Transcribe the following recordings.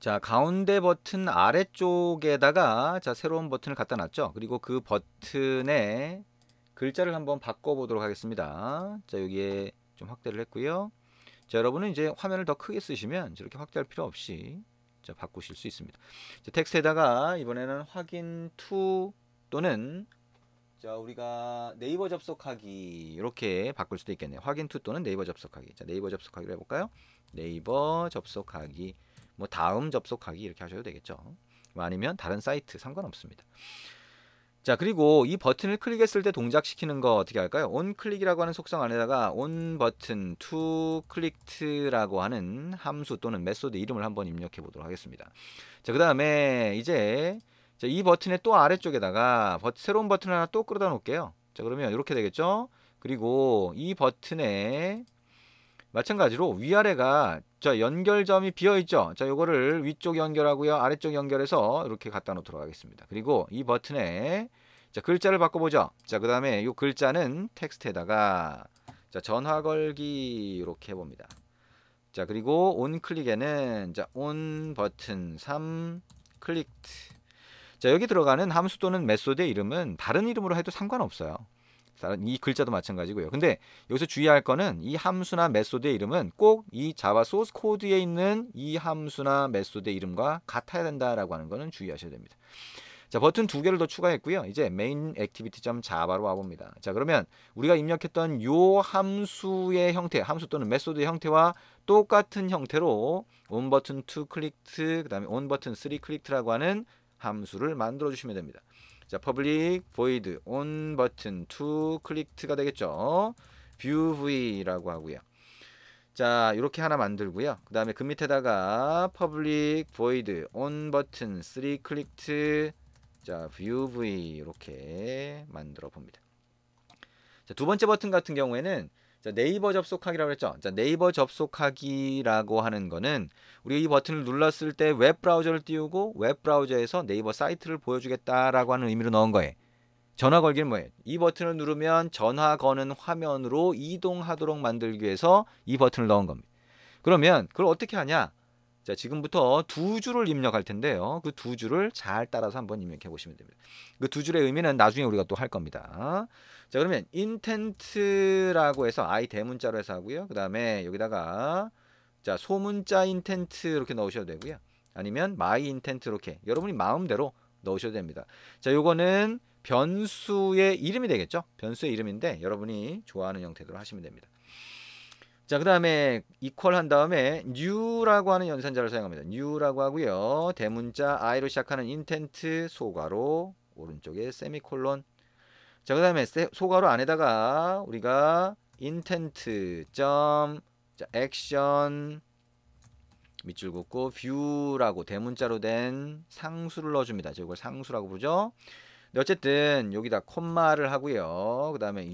자, 가운데 버튼 아래쪽에다가 자, 새로운 버튼을 갖다 놨죠. 그리고 그 버튼에 글자를 한번 바꿔보도록 하겠습니다. 자, 여기에 좀 확대를 했고요. 자, 여러분은 이제 화면을 더 크게 쓰시면 저렇게 확대할 필요 없이 자, 바꾸실 수 있습니다. 자, 텍스트에다가 이번에는 확인 to 또는 자, 우리가 네이버 접속하기 이렇게 바꿀 수도 있겠네요. 확인 to 또는 네이버 접속하기. 자, 네이버 접속하기로 해볼까요? 네이버 접속하기. 뭐 다음 접속하기 이렇게 하셔도 되겠죠. 뭐 아니면 다른 사이트 상관없습니다. 자, 그리고 이 버튼을 클릭했을 때 동작시키는 거 어떻게 할까요? on 클릭이라고 하는 속성 안에다가 on 버튼 to clicked라고 하는 함수 또는 메소드 이름을 한번 입력해 보도록 하겠습니다. 자, 그 다음에 이제 자, 이 버튼의 또 아래쪽에다가 새로운 버튼 하나 또 끌어다 놓을게요. 자, 그러면 이렇게 되겠죠? 그리고 이 버튼에 마찬가지로 위아래가 자, 연결점이 비어 있죠. 자, 요거를 위쪽 연결하고요. 아래쪽 연결해서 이렇게 갖다 놓도록 하겠습니다. 그리고 이 버튼에 자, 글자를 바꿔보죠. 자, 그 다음에 요 글자는 텍스트에다가 자, 전화 걸기 이렇게 해봅니다. 자, 그리고 온 클릭에는 자, 온 버튼 3 클릭트. 자, 여기 들어가는 함수 또는 메소드의 이름은 다른 이름으로 해도 상관없어요. 이 글자도 마찬가지고요. 근데 여기서 주의할 거는 이 함수나 메소드의 이름은 꼭 이 자바 소스 코드에 있는 이 함수나 메소드의 이름과 같아야 된다라고 하는 거는 주의하셔야 됩니다. 자, 버튼 두 개를 더 추가했고요. 이제 main activity.java로 와봅니다. 자, 그러면 우리가 입력했던 요 함수의 형태, 함수 또는 메소드의 형태와 똑같은 형태로 on 버튼 2 클릭트, 그 다음에 on 버튼 3 클릭트라고 하는 함수를 만들어 주시면 됩니다. 자, public void on 버튼 2 클릭트가 되겠죠. view v라고 하고요. 자, 이렇게 하나 만들고요. 그 다음에 그 밑에다가 public void on 버튼 3 클릭트 자, view v 이렇게 만들어 봅니다. 자, 두 번째 버튼 같은 경우에는 자, 네이버 접속하기라고 했죠. 자, 네이버 접속하기라고 하는 거는 우리가 이 버튼을 눌렀을 때 웹 브라우저를 띄우고 웹 브라우저에서 네이버 사이트를 보여주겠다라고 하는 의미로 넣은 거예요. 전화 걸기는 뭐예요? 이 버튼을 누르면 전화 거는 화면으로 이동하도록 만들기 위해서 이 버튼을 넣은 겁니다. 그러면 그걸 어떻게 하냐? 자, 지금부터 두 줄을 입력할 텐데요. 그 두 줄을 잘 따라서 한번 입력해 보시면 됩니다. 그 두 줄의 의미는 나중에 우리가 또 할 겁니다. 자, 그러면 intent라고 해서 I 대문자로 해서 하고요. 그 다음에 여기다가 자, 소문자 intent 이렇게 넣으셔도 되고요. 아니면 my intent 이렇게 여러분이 마음대로 넣으셔도 됩니다. 자, 요거는 변수의 이름이 되겠죠. 변수의 이름인데 여러분이 좋아하는 형태대로 하시면 됩니다. 자, 그 다음에 equal 한 다음에 new라고 하는 연산자를 사용합니다. new라고 하고요. 대문자 i로 시작하는 intent 소괄호 오른쪽에 세미콜론. 자, 그 다음에 소괄호 안에다가 우리가 intent 점 자, action 밑줄 긋고 view라고 대문자로 된 상수를 넣어줍니다. 이걸 상수라고 부르죠. 네, 어쨌든 여기다 콤마를 하고요. 그 다음에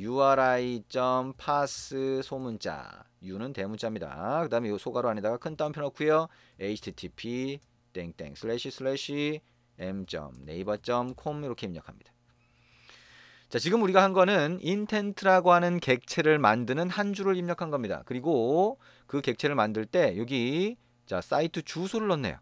uri.pass 소문자 u는 대문자입니다. 그 다음에 이 소괄호 안에다가 큰 따옴표 넣고요. http 땡땡 슬래시 m.naver.com 이렇게 입력합니다. 자, 지금 우리가 한 거는 intent라고 하는 객체를 만드는 한 줄을 입력한 겁니다. 그리고 그 객체를 만들 때 여기 자, 사이트 주소를 넣네요.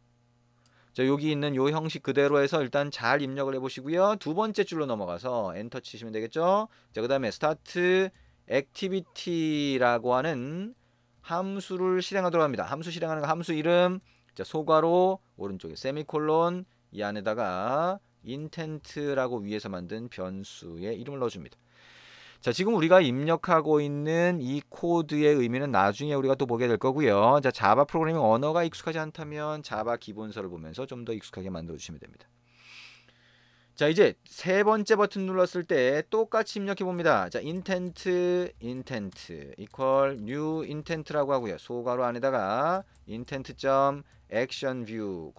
자, 여기 있는 요 형식 그대로 해서 일단 잘 입력을 해보시고요. 두 번째 줄로 넘어가서 엔터 치시면 되겠죠. 자, 그 다음에 start activity라고 하는 함수를 실행하도록 합니다. 함수 실행하는 거 함수 이름 자, 소괄호 오른쪽에 세미콜론 이 안에다가 intent라고 위에서 만든 변수의 이름을 넣어줍니다. 자, 지금 우리가 입력하고 있는 이 코드의 의미는 나중에 우리가 또 보게 될 거고요. 자, 자바 프로그래밍 언어가 익숙하지 않다면 자바 기본서를 보면서 좀 더 익숙하게 만들어 주시면 됩니다. 자, 이제 세 번째 버튼 눌렀을 때 똑같이 입력해 봅니다. 자, intent equal new intent라고 하고요. 소괄호 안에다가 intent.action view,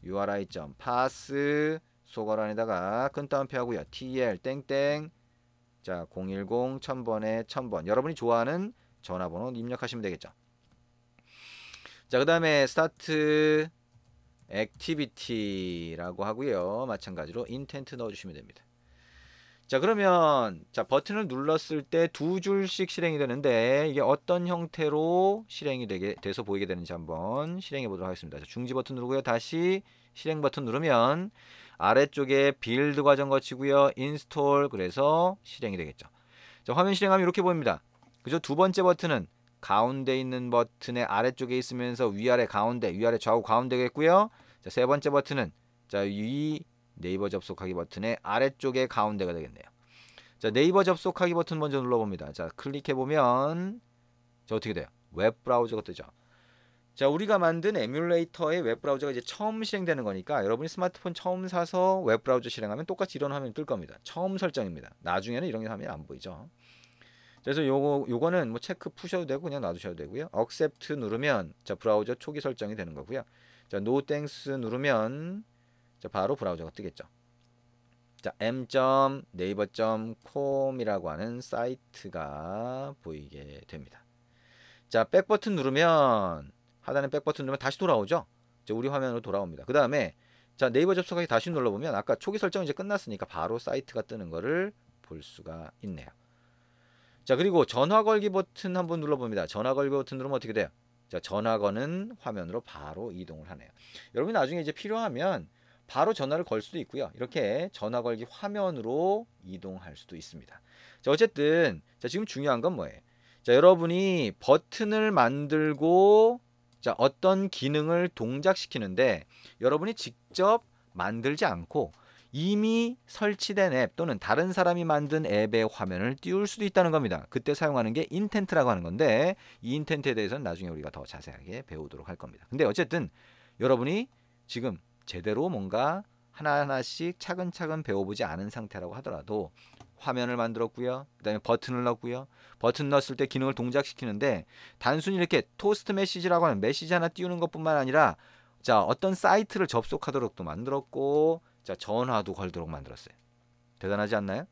uri.pass 소괄호 안에다가 큰 따옴표 하고요. tl 땡땡 자, 010 1000번에 1000번. 여러분이 좋아하는 전화번호 입력하시면 되겠죠. 자, 그 다음에 start activity라고 하고요. 마찬가지로 intent 넣어주시면 됩니다. 자, 그러면 자, 버튼을 눌렀을 때 두 줄씩 실행이 되는데 이게 어떤 형태로 실행이 돼서 보이게 되는지 한번 실행해 보도록 하겠습니다. 자, 중지 버튼 누르고요. 다시 실행 버튼 누르면 아래쪽에 빌드 과정 거치고요. 인스톨 그래서 실행이 되겠죠. 자, 화면 실행하면 이렇게 보입니다. 그죠? 두 번째 버튼은 가운데 있는 버튼의 아래쪽에 있으면서 위아래 가운데, 위아래 좌우 가운데겠고요. 자, 세 번째 버튼은 자, 위 네이버 접속하기 버튼의 아래쪽에 가운데가 되겠네요. 자, 네이버 접속하기 버튼 먼저 눌러봅니다. 자, 클릭해 보면 자, 어떻게 돼요? 웹 브라우저가 뜨죠. 자, 우리가 만든 에뮬레이터의 웹 브라우저가 이제 처음 실행되는 거니까 여러분이 스마트폰 처음 사서 웹 브라우저 실행하면 똑같이 이런 화면이 뜰 겁니다. 처음 설정입니다. 나중에는 이런 화면이 안 보이죠. 그래서 요거는 뭐 체크 푸셔도 되고 그냥 놔두셔도 되고요. Accept 누르면 자, 브라우저 초기 설정이 되는 거고요. 자, No Thanks 누르면 자, 바로 브라우저가 뜨겠죠. 자, m.naver.com이라고 하는 사이트가 보이게 됩니다. 자, 백 버튼 누르면 하단에 백 버튼 누르면 다시 돌아오죠. 이제 우리 화면으로 돌아옵니다. 그 다음에 자, 네이버 접속하기 다시 눌러보면 아까 초기 설정 이제 끝났으니까 바로 사이트가 뜨는 거를 볼 수가 있네요. 자, 그리고 전화 걸기 버튼 한번 눌러봅니다. 전화 걸기 버튼 누르면 어떻게 돼요? 자, 전화 거는 화면으로 바로 이동을 하네요. 여러분이 나중에 이제 필요하면 바로 전화를 걸 수도 있고요. 이렇게 전화 걸기 화면으로 이동할 수도 있습니다. 자, 어쨌든 자, 지금 중요한 건 뭐예요? 자, 여러분이 버튼을 만들고 자, 어떤 기능을 동작시키는데 여러분이 직접 만들지 않고 이미 설치된 앱 또는 다른 사람이 만든 앱의 화면을 띄울 수도 있다는 겁니다. 그때 사용하는 게 인텐트라고 하는 건데 이 인텐트에 대해서는 나중에 우리가 더 자세하게 배우도록 할 겁니다. 근데 어쨌든 여러분이 지금 제대로 뭔가 하나하나씩 차근차근 배워보지 않은 상태라고 하더라도 화면을 만들었고요. 그 다음에 버튼을 넣었고요. 버튼 넣었을 때 기능을 동작시키는데 단순히 이렇게 토스트 메시지라고 하는 메시지 하나 띄우는 것뿐만 아니라 자, 어떤 사이트를 접속하도록도 만들었고 자, 전화도 걸도록 만들었어요. 대단하지 않나요?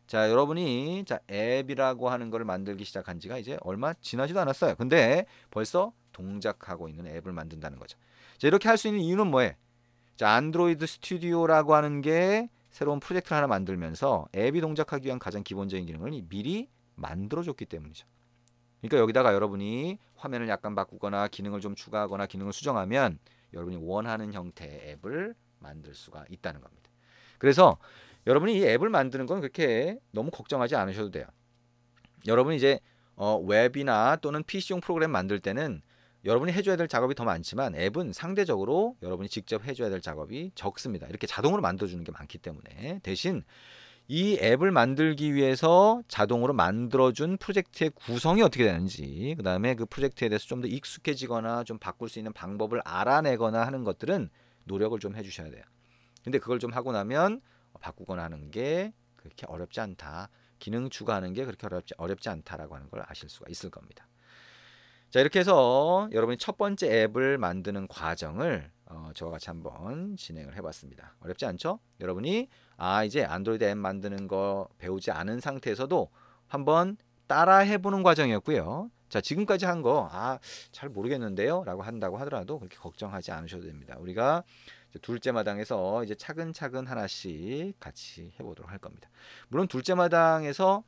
자, 여러분이 자, 앱이라고 하는 걸 만들기 시작한 지가 이제 얼마 지나지도 않았어요. 근데 벌써 동작하고 있는 앱을 만든다는 거죠. 자, 이렇게 할 수 있는 이유는 뭐예요? 자, 안드로이드 스튜디오라고 하는 게 새로운 프로젝트를 하나 만들면서 앱이 동작하기 위한 가장 기본적인 기능을 미리 만들어줬기 때문이죠. 그러니까 여기다가 여러분이 화면을 약간 바꾸거나 기능을 좀 추가하거나 기능을 수정하면 여러분이 원하는 형태의 앱을 만들 수가 있다는 겁니다. 그래서 여러분이 이 앱을 만드는 건 그렇게 너무 걱정하지 않으셔도 돼요. 여러분이 이제 웹이나 또는 PC용 프로그램 만들 때는 여러분이 해줘야 될 작업이 더 많지만 앱은 상대적으로 여러분이 직접 해줘야 될 작업이 적습니다. 이렇게 자동으로 만들어주는 게 많기 때문에 대신 이 앱을 만들기 위해서 자동으로 만들어준 프로젝트의 구성이 어떻게 되는지 그 다음에 그 프로젝트에 대해서 좀 더 익숙해지거나 좀 바꿀 수 있는 방법을 알아내거나 하는 것들은 노력을 좀 해주셔야 돼요. 근데 그걸 좀 하고 나면 바꾸거나 하는 게 그렇게 어렵지 않다. 기능 추가하는 게 그렇게 어렵지 않다라고 하는 걸 아실 수가 있을 겁니다. 자, 이렇게 해서 여러분이 첫 번째 앱을 만드는 과정을 저와 같이 한번 진행을 해봤습니다. 어렵지 않죠? 여러분이 이제 안드로이드 앱 만드는 거 배우지 않은 상태에서도 한번 따라 해보는 과정이었고요. 자, 지금까지 한 거 잘 모르겠는데요 라고 한다고 하더라도 그렇게 걱정하지 않으셔도 됩니다. 우리가 둘째 마당에서 이제 차근차근 하나씩 같이 해보도록 할 겁니다. 물론 둘째 마당에서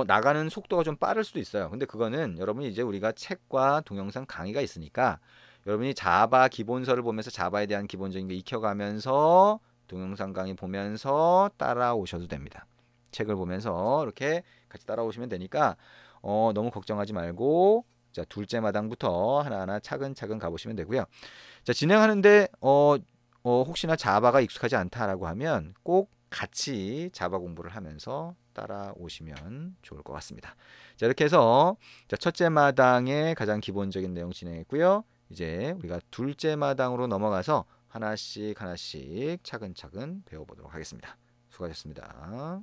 나가는 속도가 좀 빠를 수도 있어요. 근데 그거는 여러분이 이제 우리가 책과 동영상 강의가 있으니까 여러분이 자바 기본서를 보면서 자바에 대한 기본적인 게 익혀가면서 동영상 강의 보면서 따라오셔도 됩니다. 책을 보면서 이렇게 같이 따라오시면 되니까 너무 걱정하지 말고 자, 둘째 마당부터 하나하나 차근차근 가보시면 되고요. 자, 진행하는데 혹시나 자바가 익숙하지 않다라고 하면 꼭 같이 자바 공부를 하면서 따라오시면 좋을 것 같습니다. 자, 이렇게 해서 자, 첫째 마당의 가장 기본적인 내용 진행했고요. 이제 우리가 둘째 마당으로 넘어가서 하나씩 하나씩 차근차근 배워보도록 하겠습니다. 수고하셨습니다.